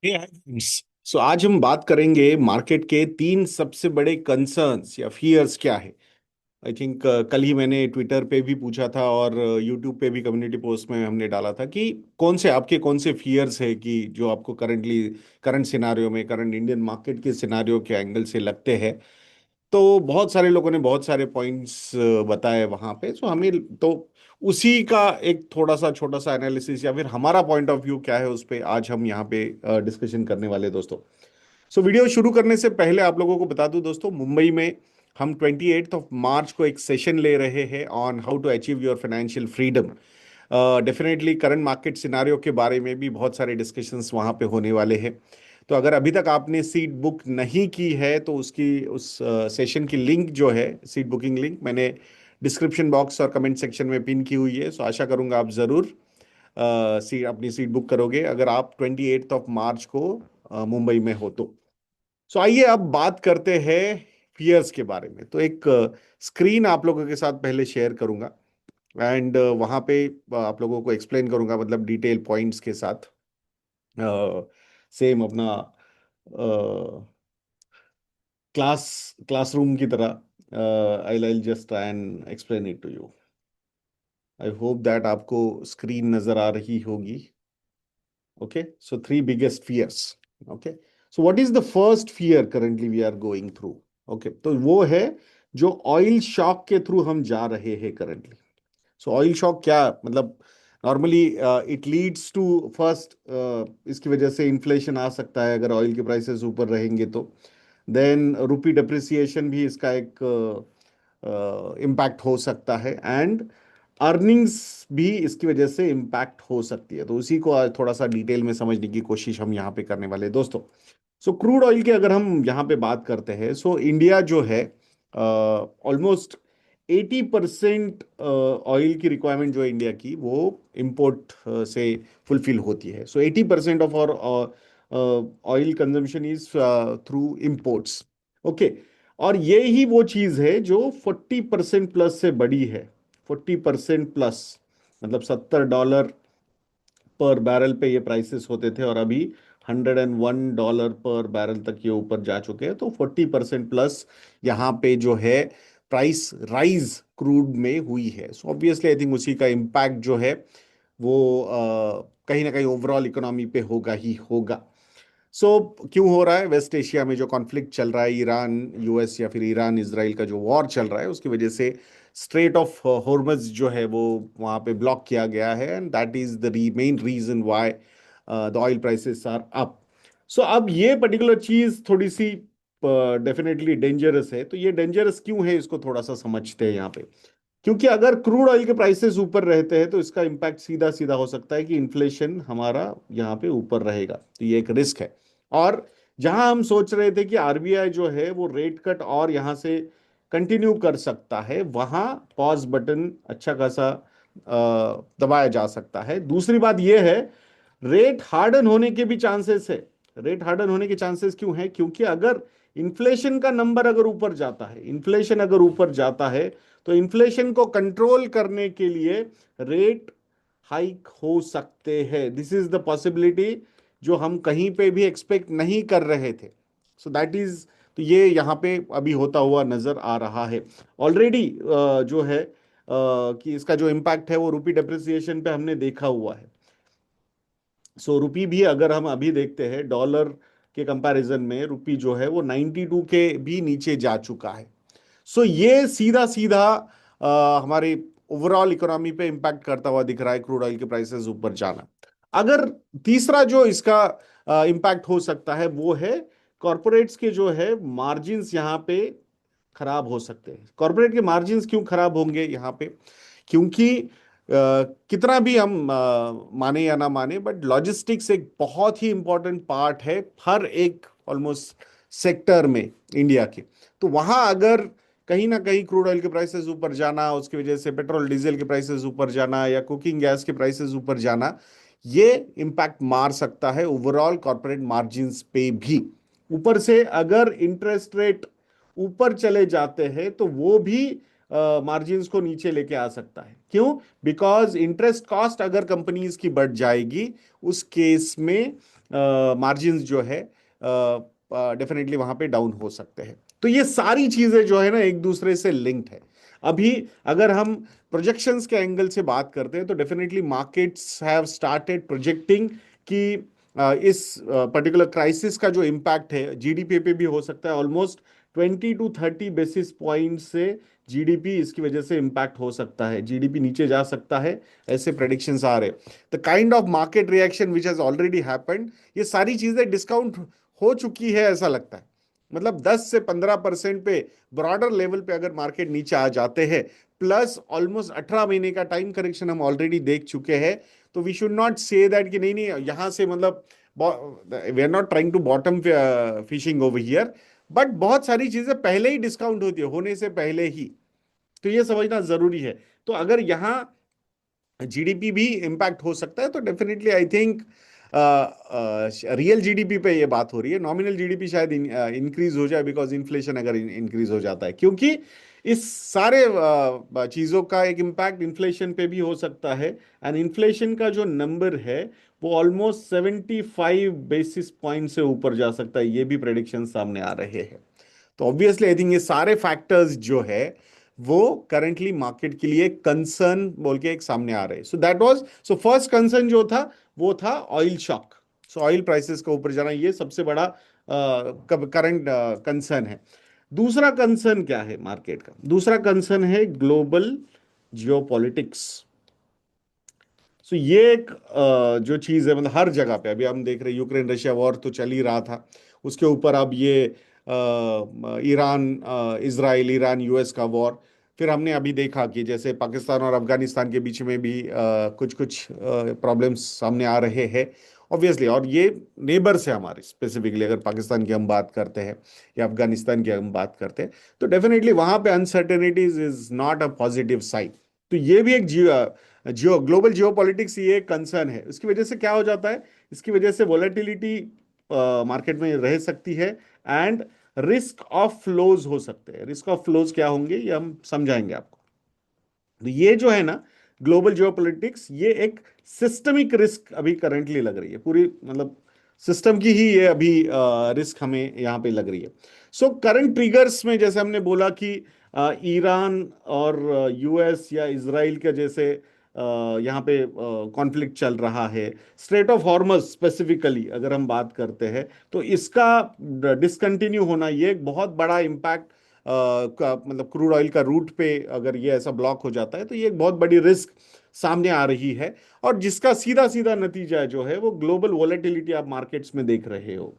सो आज हम बात करेंगे मार्केट के तीन सबसे बड़े कंसर्न्स या फियर्स क्या है। आई थिंक कल ही मैंने ट्विटर पे भी पूछा था और यूट्यूब पे भी कम्युनिटी पोस्ट में हमने डाला था कि कौन से फियर्स है कि जो आपको करंट सिनारियो में करंट इंडियन मार्केट के सिनारियो के एंगल से लगते हैं। तो बहुत सारे लोगों ने बहुत सारे पॉइंट्स बताए वहां पे। सो हमें तो उसी का एक थोड़ा सा छोटा सा एनालिसिस या फिर हमारा पॉइंट ऑफ व्यू क्या है उस पे आज हम यहाँ पे डिस्कशन करने वाले हैं, दोस्तों। सो वीडियो शुरू करने से पहले आप लोगों को बता दूं, दोस्तों, मुंबई में हम 28 मार्च को एक सेशन ले रहे हैं on how to achieve your financial freedom. Definitely current market scenario के बारे में भी बहुत सारे डिस्कशंस वहां पे होने वाले हैं। तो अगर अभी तक आपने सीट बुक नहीं की है तो उसकी उस सेशन की लिंक जो है, सीट बुकिंग लिंक, मैंने डिस्क्रिप्शन बॉक्स और कमेंट सेक्शन में पिन की हुई है। सो आशा करूंगा आप जरूर अपनी सीट बुक करोगे अगर आप 28 मार्च को मुंबई में हो तो। सो आइए अब बात करते हैं फियर्स के बारे में। तो एक स्क्रीन आप लोगों के साथ पहले शेयर करूंगा एंड वहां पे आप लोगों को एक्सप्लेन करूंगा, मतलब डिटेल पॉइंट्स के साथ। सेम अपना क्लास क्लासरूम की तरह I just try and explain it to you. I hope that आपको स्क्रीन नजर आ रही होगी। Okay, so three biggest fears. Okay, so what is the first fear currently we are going through? Okay, तो वो है जो ऑयल शॉक के थ्रू हम जा रहे हैं करंटली। सो ऑयल शॉक क्या मतलब? Normally it leads to first, इसकी वजह से इन्फ्लेशन आ सकता है अगर ऑयल के प्राइसेस ऊपर रहेंगे तो। देन रुपी डिप्रिसिएशन भी इसका एक इम्पैक्ट हो सकता है एंड अर्निंग्स भी इसकी वजह से इम्पैक्ट हो सकती है। तो उसी को आज थोड़ा सा डिटेल में समझने की कोशिश हम यहाँ पे करने वाले हैं, दोस्तों। सो क्रूड ऑयल की अगर हम यहाँ पे बात करते हैं, सो इंडिया जो है ऑलमोस्ट 80% ऑयल की रिक्वायरमेंट जो है इंडिया की, वो इंपोर्ट से फुलफिल होती है। सो 80% ऑफ और oil consumption is through imports. Okay, और ये ही वो चीज है जो 40% प्लस से बड़ी है। 40% प्लस मतलब $70 पर बैरल पे ये प्राइसेस होते थे और अभी $101 पर बैरल तक ये ऊपर जा चुके हैं। तो 40% प्लस यहाँ पे जो है प्राइस राइज क्रूड में हुई है। सो ऑब्वियसली आई थिंक उसी का इम्पैक्ट जो है वो कहीं ना कहीं ओवरऑल इकोनॉमी पे होगा ही होगा। क्यों हो रहा है? वेस्ट एशिया में जो कॉन्फ्लिक्ट चल रहा है, ईरान यूएस या फिर ईरान इसराइल का जो वॉर चल रहा है, उसकी वजह से स्ट्रेट ऑफ हॉर्मज जो है वो वहां पे ब्लॉक किया गया है and that is the main reason why the oil prices are up. So अब ये पर्टिकुलर चीज थोड़ी सी डेफिनेटली डेंजरस है। तो ये डेंजरस क्यों है इसको थोड़ा सा समझते हैं यहाँ पे। क्योंकि अगर क्रूड ऑयल के प्राइसेस ऊपर रहते हैं तो इसका इम्पैक्ट सीधा सीधा हो सकता है कि इन्फ्लेशन हमारा यहाँ पे ऊपर रहेगा। तो ये एक रिस्क है। और जहां हम सोच रहे थे कि आरबीआई जो है वो रेट कट और यहाँ से कंटिन्यू कर सकता है, वहां पॉज बटन अच्छा खासा दबाया जा सकता है। दूसरी बात यह है, रेट हार्डन होने के भी चांसेस है। रेट हार्डन होने के चांसेस क्यों है? क्योंकि अगर इन्फ्लेशन का नंबर अगर ऊपर जाता है, इन्फ्लेशन अगर ऊपर जाता है, तो इन्फ्लेशन को कंट्रोल करने के लिए रेट हाइक हो सकते हैं। दिस इज द पॉसिबिलिटी जो हम कहीं पे भी एक्सपेक्ट नहीं कर रहे थे। सो दैट इज, तो ये यहाँ पे अभी होता हुआ नजर आ रहा है ऑलरेडी। जो है कि इसका जो इम्पैक्ट है वो रुपी डेप्रिसिएशन पे हमने देखा हुआ है। सो रुपी भी अगर हम अभी देखते हैं डॉलर के कंपैरिजन में, रुपी जो है वो 92 के भी नीचे जा चुका है। सो ये सीधा सीधा हमारे ओवरऑल इकोनॉमी पे इंपैक्ट करता हुआ दिख रहा है, क्रूड ऑयल के प्राइसेस ऊपर जाना। अगर तीसरा जो इसका इंपैक्ट हो सकता है वो है कॉरपोरेट्स के जो है मार्जिन्स यहाँ पे खराब हो सकते हैं। कॉरपोरेट के मार्जिन्स क्यों खराब होंगे यहाँ पे? क्योंकि कितना भी हम माने या ना माने, बट लॉजिस्टिक्स एक बहुत ही इंपॉर्टेंट पार्ट है हर एक ऑलमोस्ट सेक्टर में इंडिया के। तो वहां अगर कहीं ना कहीं क्रूड ऑयल के प्राइसेस ऊपर जाना, उसकी वजह से पेट्रोल डीजल के प्राइसेस ऊपर जाना या कुकिंग गैस के प्राइसेस ऊपर जाना, ये इम्पैक्ट मार सकता है ओवरऑल कॉर्पोरेट मार्जिन्स पे भी। ऊपर से अगर इंटरेस्ट रेट ऊपर चले जाते हैं तो वो भी मार्जिन्स को नीचे लेके आ सकता है। क्यों? बिकॉज इंटरेस्ट कॉस्ट अगर कंपनीज की बढ़ जाएगी, उस केस में मार्जिन्स जो है डेफिनेटली वहां पे डाउन हो सकते हैं। तो ये सारी चीजें जो है ना एक दूसरे से लिंक्ड है। अभी अगर हम प्रोजेक्शंस के एंगल से बात करते हैं तो definitely markets have started projecting कि इस पर्टिकुलर क्राइसिस का जो इम्पैक्ट है जीडीपी पे भी हो सकता है, ऑलमोस्ट 20 to 30 बेसिस पॉइंट से जीडीपी इसकी वजह से इम्पैक्ट हो सकता है, जीडीपी नीचे जा सकता है, ऐसे प्रेडिक्शंस आ रहे। The kind of market reaction which has already happened, ये सारी चीजें डिस्काउंट हो चुकी है ऐसा लगता है। मतलब 10 से 15% पे ब्रॉडर लेवल पे अगर मार्केट नीचे आ जाते हैं, प्लस ऑलमोस्ट 18 महीने का टाइम करेक्शन हम ऑलरेडी देख चुके हैं, तो we should not say that कि नहीं नहीं यहां से मतलब we are not trying to bottom fishing over here, but बहुत सारी चीजें पहले ही डिस्काउंट होती है, होने से पहले ही। तो ये समझना जरूरी है। तो अगर यहाँ जीडीपी भी इम्पैक्ट हो सकता है तो definitely I think real GDP पे ये बात हो रही है, नॉमिनल जीडीपी शायद इंक्रीज हो जाए बिकॉज इन्फ्लेशन अगर इंक्रीज हो जाता है, क्योंकि इस सारे चीजों का एक इम्पैक्ट इन्फ्लेशन पे भी हो सकता है। एंड इन्फ्लेशन का जो नंबर है वो ऑलमोस्ट 75 बेसिस पॉइंट से ऊपर जा सकता है, ये भी प्रेडिक्शन सामने आ रहे हैं। तो ऑब्वियसली आई थिंक ये सारे फैक्टर्स जो है वो करंटली मार्केट के लिए कंसर्न बोल के एक सामने आ रहे हैं। So that was, so first concern जो था वो था ऑयल शॉक। सो ऑयल प्राइसेस का ऊपर जाना ये सबसे बड़ा करंट कंसर्न है। दूसरा कंसर्न क्या है मार्केट का? दूसरा कंसर्न है ग्लोबल जियोपॉलिटिक्स। सो ये एक जो चीज है, मतलब हर जगह पे अभी हम देख रहे हैं, यूक्रेन रशिया वॉर तो चल ही रहा था, उसके ऊपर अब ये ईरान इजराइल, ईरान यूएस का वॉर। फिर हमने अभी देखा कि जैसे पाकिस्तान और अफगानिस्तान के बीच में भी कुछ कुछ प्रॉब्लम्स सामने आ रहे हैं ऑब्वियसली। और ये नेबर्स है हमारे, स्पेसिफिकली अगर पाकिस्तान की हम बात करते हैं या अफगानिस्तान की हम बात करते हैं, तो डेफिनेटली वहां पे uncertainties is not a positive sign. तो ये भी एक जियो ग्लोबल जियो पॉलिटिक्स ये एक कंसर्न है। इसकी वजह से क्या हो जाता है, इसकी वजह से वॉलेटिलिटी मार्केट में रह सकती है, एंड रिस्क ऑफ फ्लोज हो सकते हैं। रिस्क ऑफ फ्लोज क्या होंगे ये हम समझाएंगे आपको। तो ये जो है ना ग्लोबल जियोपॉलिटिक्स, ये एक सिस्टमिक रिस्क अभी करंटली लग रही है, पूरी मतलब सिस्टम की ही ये अभी रिस्क हमें यहाँ पे लग रही है। सो करंट ट्रिगर्स में जैसे हमने बोला कि ईरान और यूएस या इसराइल के जैसे यहाँ पे कॉन्फ्लिक्ट चल रहा है। स्ट्रेट ऑफ हॉर्मज स्पेसिफिकली अगर हम बात करते हैं तो इसका डिसकंटिन्यू होना ये एक बहुत बड़ा इम्पैक्ट का, मतलब क्रूड ऑयल का रूट पे अगर ये ऐसा ब्लॉक हो जाता है तो ये एक बहुत बड़ी रिस्क सामने आ रही है। और जिसका सीधा सीधा नतीजा जो है वो ग्लोबल वॉलेटिलिटी आप मार्केट्स में देख रहे हो।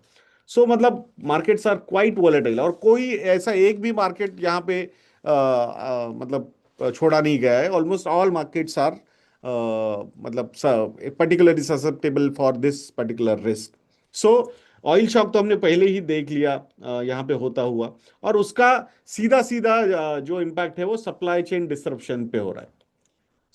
सो मतलब मार्केट्स आर क्वाइट वॉलेटाइल, और कोई ऐसा एक भी मार्केट यहाँ पे मतलब छोड़ा नहीं गया है। ऑलमोस्ट ऑल मार्केट्स आर मतलब particularly susceptible for this particular risk. So oil shock तो हमने पहले ही देख लिया यहाँ पे होता हुआ, और उसका सीधा सीधा जो इम्पैक्ट है वो सप्लाई चेन डिसरप्शन पे हो रहा है।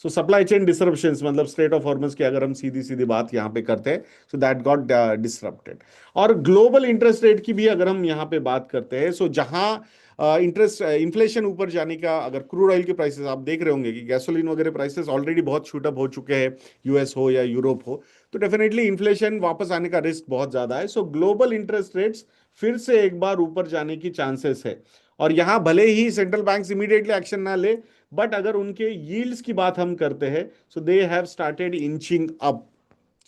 सो सप्लाई चेन डिसरप्शंस मतलब स्ट्रेट ऑफ हॉर्मज की अगर हम सीधी सीधी बात यहाँ पे करते हैं, सो दैट गॉट डिसरप्टेड। और ग्लोबल इंटरेस्ट रेट की भी अगर हम यहाँ पे बात करते हैं, सो जहाँ इंटरेस्ट इन्फ्लेशन ऊपर जाने का, अगर क्रूड ऑयल के प्राइसेस आप देख रहे होंगे कि गैसोलीन वगैरह प्राइसेस ऑलरेडी बहुत शूट अप हो चुके हैं, यूएस हो या यूरोप हो, तो डेफिनेटली इन्फ्लेशन वापस आने का रिस्क बहुत ज्यादा है। सो ग्लोबल इंटरेस्ट रेट्स फिर से एक बार ऊपर जाने की चांसेस है। और यहाँ भले ही सेंट्रल बैंक्स इमीडिएटली एक्शन ना ले, बट अगर उनके यील्ड्स की बात हम करते हैं, so they have started inching up.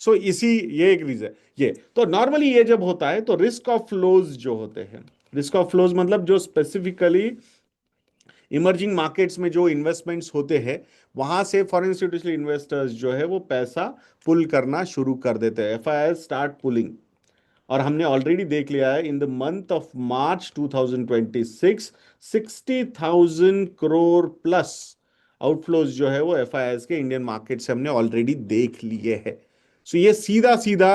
So इसी ये एक रीजन ये। तो नॉर्मली ये जब होता है तो रिस्क ऑफ फ्लोज जो होते हैं, रिस्क ऑफ फ्लोज मतलब जो स्पेसिफिकली इमर्जिंग मार्केट्स में जो इन्वेस्टमेंट्स होते हैं वहां से फॉरेन इंस्टीट्यूशनल इन्वेस्टर्स जो है वो पैसा पुल करना शुरू कर देते हैं, एफआईआई स्टार्ट पुलिंग। और हमने ऑलरेडी देख लिया है in the month of March 2026 60,000 crore plus outflows जो है वो एफआईआईज के इंडियन मार्केट से हमने ऑलरेडी देख लिए हैं। सो ये सीधा सीधा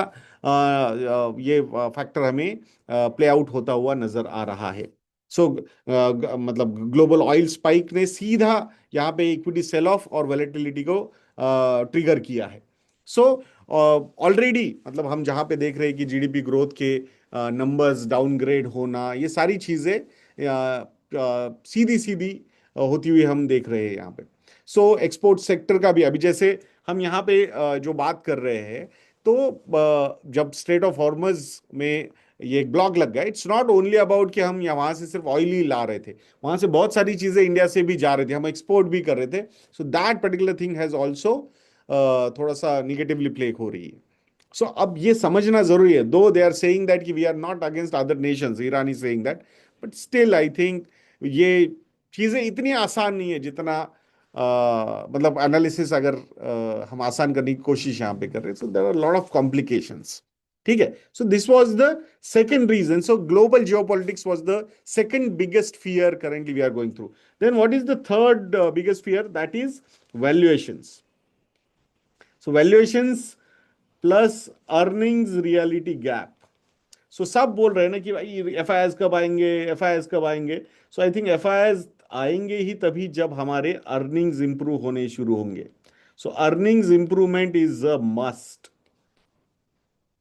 ये फैक्टर हमें प्ले आउट होता हुआ नजर आ रहा है। सो मतलब ग्लोबल ऑयल स्पाइक ने सीधा यहाँ पे इक्विटी सेल ऑफ और वैलेटिलिटी को ट्रिगर किया है। सो ऑलरेडी मतलब हम जहां पे देख रहे हैं कि जीडीपी ग्रोथ के नंबर्स डाउनग्रेड होना, ये सारी चीजें सीधी सीधी होती हुई हम देख रहे हैं यहाँ पे। सो एक्सपोर्ट सेक्टर का भी अभी जैसे हम यहाँ पे जो बात कर रहे हैं, तो जब स्ट्रेट ऑफ हॉर्मज में ये एक ब्लॉक लग गया, इट्स नॉट ओनली अबाउट कि हम यहाँ से सिर्फ ऑयल ही ला रहे थे, वहां से बहुत सारी चीजें इंडिया से भी जा रही थी, हम एक्सपोर्ट भी कर रहे थे। So that particular thing has also थोड़ा सा निगेटिवली प्ले हो रही है। सो अब ये समझना जरूरी है, though they are saying that कि we are not against other nations, Iran is saying that, but still I think ये चीजें इतनी आसान नहीं है जितना मतलब एनालिसिस अगर हम आसान करने की कोशिश यहाँ पे कर रहे हैं। So there are lot of complications. ठीक है, so this was the second reason. So global geopolitics was the second biggest fear currently we are going through. Then what is the third biggest fear? That is valuations. So valuations plus earnings reality gap. So सब बोल रहे हैं ना कि भाई FIIs कब आएंगे, FIIs कब आएंगे। सो आई थिंक एफआईआईज आएंगे ही तभी जब हमारे अर्निंग्स इंप्रूव होने शुरू होंगे। So earnings improvement is a must,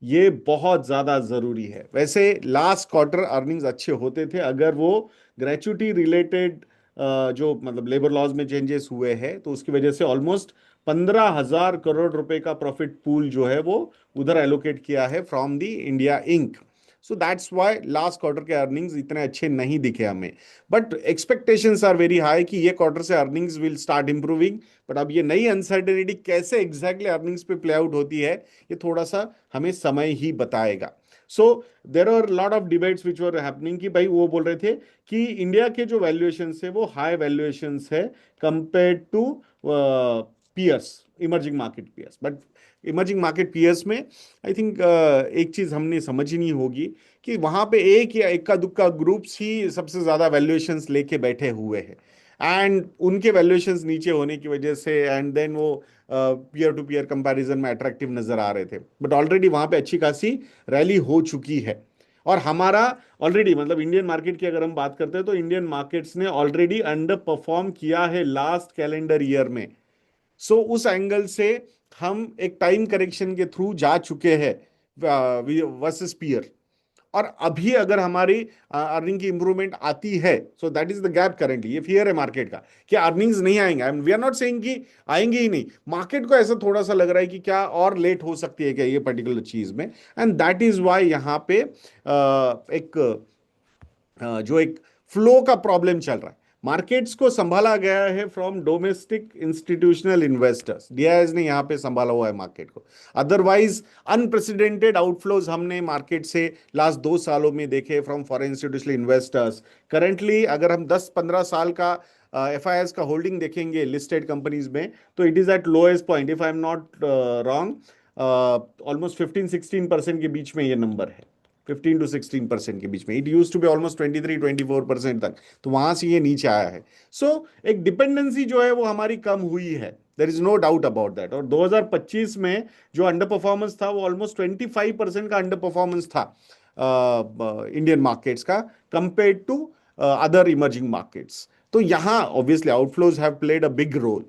ये बहुत ज्यादा जरूरी है। वैसे लास्ट क्वार्टर अर्निंग्स अच्छे होते थे अगर वो ग्रेचुटी रिलेटेड जो मतलब लेबर लॉज में चेंजेस हुए हैं तो उसकी वजह से ऑलमोस्ट 15,000 करोड़ रुपए का प्रॉफिट पूल जो है वो उधर एलोकेट किया है from the India Inc. So that's why last quarter के अर्निंग्स इतने अच्छे नहीं दिखे हमें, but expectations are very high कि ये क्वार्टर से earnings will start improving. But अब ये नई अनसर्टेनिटी कैसे एग्जैक्टली अर्निंग्स पे प्ले आउट होती है, ये थोड़ा सा हमें समय ही बताएगा। So there are lot of debates which were happening कि भाई वो बोल रहे थे कि इंडिया के जो वैल्यूएशन है वो हाई वैल्यूएशन है compare to peers, emerging market peers. But emerging market peers में आई थिंक एक चीज हमने समझनी होगी कि वहां पे एक या इक्का दुक्का ग्रुप्स ही सबसे ज्यादा वैल्यूएशंस लेके बैठे हुए हैं, एंड उनके वैल्यूएशंस नीचे होने की वजह से एंड देन वो पीयर टू पीयर कंपैरिजन में अट्रैक्टिव नजर आ रहे थे। बट ऑलरेडी वहां पे अच्छी खासी रैली हो चुकी है, और हमारा ऑलरेडी मतलब इंडियन मार्केट की अगर हम बात करते हैं तो इंडियन मार्केट्स ने ऑलरेडी अंडर परफॉर्म किया है लास्ट कैलेंडर ईयर में। सो उस एंगल से हम एक टाइम करेक्शन के थ्रू जा चुके हैं वर्सेस पीयर। और अभी अगर हमारी अर्निंग की इंप्रूवमेंट आती है, so that is the gap currently. ये फियर है मार्केट का कि अर्निंग्स नहीं आएंगे, वी आर नॉट सेइंग कि आएंगे ही नहीं, मार्केट को ऐसा थोड़ा सा लग रहा है कि क्या और लेट हो सकती है क्या ये पर्टिकुलर चीज में। एंड दैट इज वाई यहाँ पे एक जो एक फ्लो का प्रॉब्लम चल रहा है। मार्केट्स को संभाला गया है from domestic institutional investors, DIIs ने यहाँ पे संभाला हुआ है मार्केट को। अदरवाइज अनप्रेसिडेंटेड आउटफ्लोज हमने मार्केट से लास्ट 2 सालों में देखे from foreign institutional investors. Currently अगर हम 10-15 साल का एफआईआईएस का होल्डिंग देखेंगे लिस्टेड कंपनीज में, तो it is eight lowest point, if I am not wrong almost 15-16% के बीच में ये नंबर है, 15 to 16% के बीच में। It use to be almost 23-24% तक, तो वहां से ये नीचे आया है। सो एक डिपेंडेंसी जो है वो हमारी कम हुई है, there is no doubt about that. और 2025 में जो अंडर परफॉर्मेंस था वो ऑलमोस्ट 25% का अंडर परफॉर्मेंस था इंडियन मार्केट्स का compare to other emerging markets. तो यहां obviously outflows have played a big role.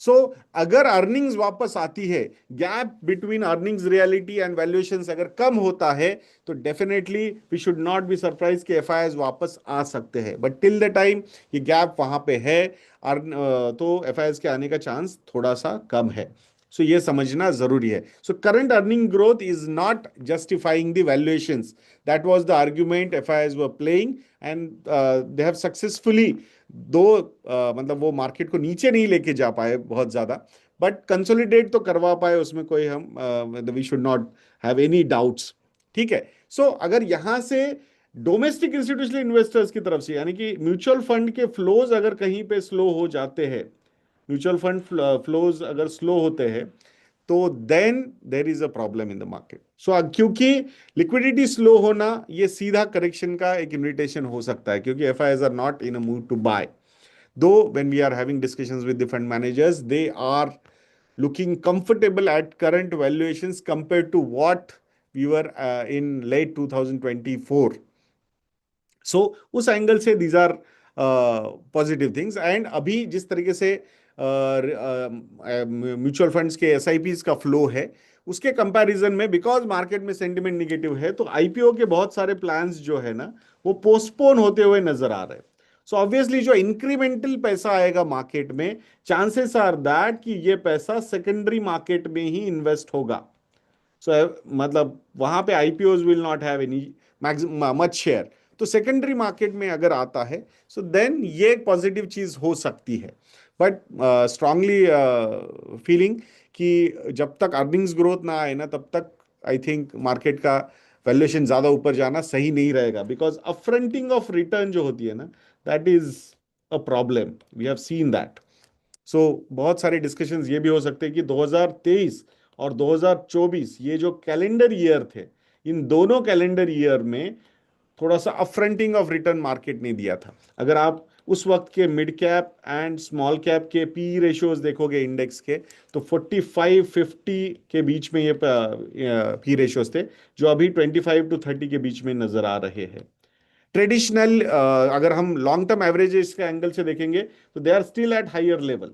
So अगर अर्निंग्स वापस आती है, gap between earnings reality and valuations अगर कम होता है, तो definitely we should not be surprise कि एफआईआईज वापस आ सकते हैं। बट टिल द टाइम ये गैप वहां पे है, तो एफआईआईज के आने का चांस थोड़ा सा कम है। सो ये समझना जरूरी है। So current earning growth is not justifying the valuations, that was the argument FIIs were playing, and they have successfully दो मतलब वो मार्केट को नीचे नहीं लेके जा पाए बहुत ज्यादा, बट कंसोलिडेट तो करवा पाए, उसमें कोई हम we should not have any doubts. ठीक है, सो अगर यहां से डोमेस्टिक इंस्टीट्यूशनल इन्वेस्टर्स की तरफ से यानी कि म्यूचुअल फंड के फ्लोज अगर कहीं पे स्लो हो जाते हैं, म्यूचुअल फंड फ्लोज अगर स्लो होते हैं, तो then there is a problem in the market. So क्योंकि लिक्विडिटी स्लो होना ये सीधा करेक्शन का एक इन्विटेशन हो सकता है, क्योंकि FIIs are not in a mood to buy. Though when we are having discussions with the fund managers, they are looking comfortable at current valuations compared to what we were in late 2024. So उस angle से these are positive things. And अभी जिस तरीके से mutual funds के SIPs का flow है, उसके कंपैरिजन में बिकॉज मार्केट में सेंटिमेंट निगेटिव है, तो आईपीओ के बहुत सारे प्लान्स जो है ना वो पोस्टपोन होते हुए नजर आ रहे हैं। सो ऑब्वियसली जो इंक्रीमेंटल पैसा आएगा मार्केट में, चांसेस आर दैट कि ये पैसा सेकेंडरी मार्केट में ही इन्वेस्ट होगा। सो मतलब वहां पे IPOs will not have any much share. तो सेकेंडरी मार्केट में अगर आता है सो देन ये एक पॉजिटिव चीज हो सकती है। बट स्ट्रांगली फीलिंग कि जब तक अर्निंग्स ग्रोथ ना आए ना तब तक आई थिंक मार्केट का वैल्यूएशन ज्यादा ऊपर जाना सही नहीं रहेगा, बिकॉज अपफ्रंटिंग ऑफ रिटर्न जो होती है ना, that is a problem, we have seen that. So बहुत सारे डिस्कशंस ये भी हो सकते हैं कि 2023 और 2024 ये जो कैलेंडर ईयर थे, इन दोनों कैलेंडर ईयर में थोड़ा सा अपफ्रंटिंग ऑफ रिटर्न मार्केट ने दिया था। अगर आप उस वक्त के mid cap and small cap के पी रेशियोज देखोगे इंडेक्स के, तो 45-50 के बीच में ये पी रेशियोज थे, जो अभी 25 to 30 के बीच में नजर आ रहे हैं। ट्रेडिशनल अगर हम लॉन्ग टर्म एवरेजेस के एंगल से देखेंगे तो they are still at higher level,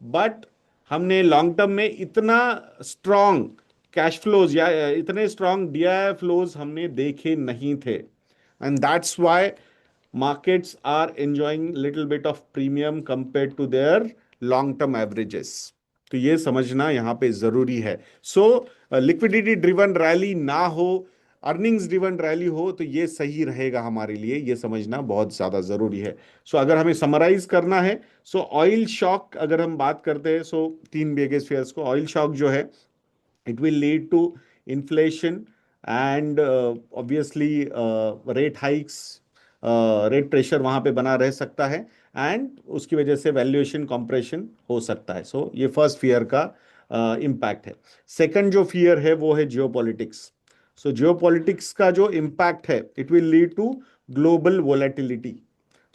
but हमने लॉन्ग टर्म में इतना स्ट्रॉन्ग कैश फ्लोज या इतने स्ट्रॉन्ग डीआई फ्लोज हमने देखे नहीं थे, and that's why markets are enjoying little bit of premium compared to their long term averages। तो ये समझना यहां पे जरूरी है। सो लिक्विडिटी ड्रिवन रैली ना हो, अर्निंग्स ड्रिवन रैली हो, तो ये सही रहेगा हमारे लिए, ये समझना बहुत ज्यादा जरूरी है। सो अगर हमें समराइज करना है, सो ऑयल शॉक अगर हम बात करते हैं, सो तीन बिगेस्ट फेयर्स को, ऑयल शॉक जो है it will lead to inflation and obviously rate hikes, rate pressure वहां पे बना रह सकता है, एंड उसकी वजह से वैल्यूएशन कंप्रेशन हो सकता है। सो ये फर्स्ट फियर का इम्पैक्ट है। सेकंड जो फियर है वो है जियोपॉलिटिक्स। सो जियोपॉलिटिक्स का जो इम्पैक्ट है, it will lead to global volatility.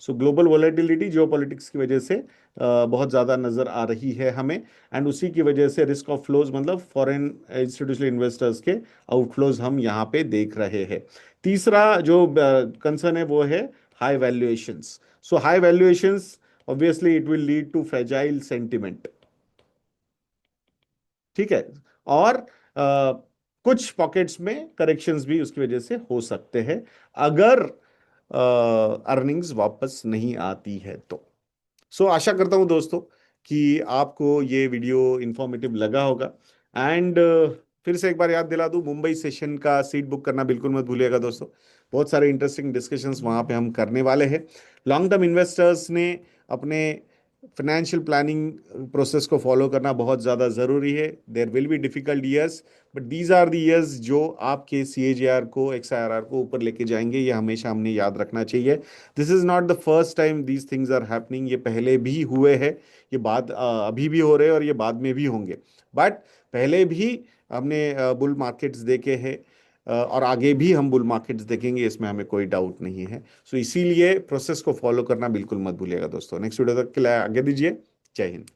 So global volatility geopolitics की वजह से बहुत ज़्यादा नज़र आ रही है हमें, एंड उसी की वजह से रिस्क ऑफ फ्लोज, मतलब फॉरेन इंस्टीट्यूशनल इन्वेस्टर्स के आउटफ्लोज हम यहाँ पे देख रहे हैं। तीसरा जो कंसर्न है वो है high valuations. So high valuations obviously it will lead to fragile sentiment, ठीक है। और कुछ पॉकेट्स में करेक्शंस भी उसकी वजह से हो सकते हैं, अगर अर्निंग्स वापस नहीं आती है तो। सो आशा करता हूं दोस्तों कि आपको ये वीडियो इंफॉर्मेटिव लगा होगा, एंड फिर से एक बार याद दिला दूं, मुंबई सेशन का सीट बुक करना बिल्कुल मत भूलिएगा दोस्तों। बहुत सारे इंटरेस्टिंग डिस्कशंस वहां पे हम करने वाले हैं। लॉन्ग टर्म इन्वेस्टर्स ने अपने फाइनेंशियल प्लानिंग प्रोसेस को फॉलो करना बहुत ज़्यादा ज़रूरी है। There will be difficult years, but these are the years जो आपके सीएजीआर को, एक्सआईआरआर को ऊपर लेके जाएंगे, ये हमेशा हमने याद रखना चाहिए। This is not the first time these things are happening, ये पहले भी हुए हैं, ये बाद अभी भी हो रहे हैं और ये बाद में भी होंगे। बट पहले भी हमने बुल मार्केट्स देखे हैं, और आगे भी हम बुल मार्केट्स देखेंगे, इसमें हमें कोई डाउट नहीं है। सो इसीलिए प्रोसेस को फॉलो करना बिल्कुल मत भूलिएगा दोस्तों। नेक्स्ट वीडियो तक के लिए आगे दीजिए। जय हिंद।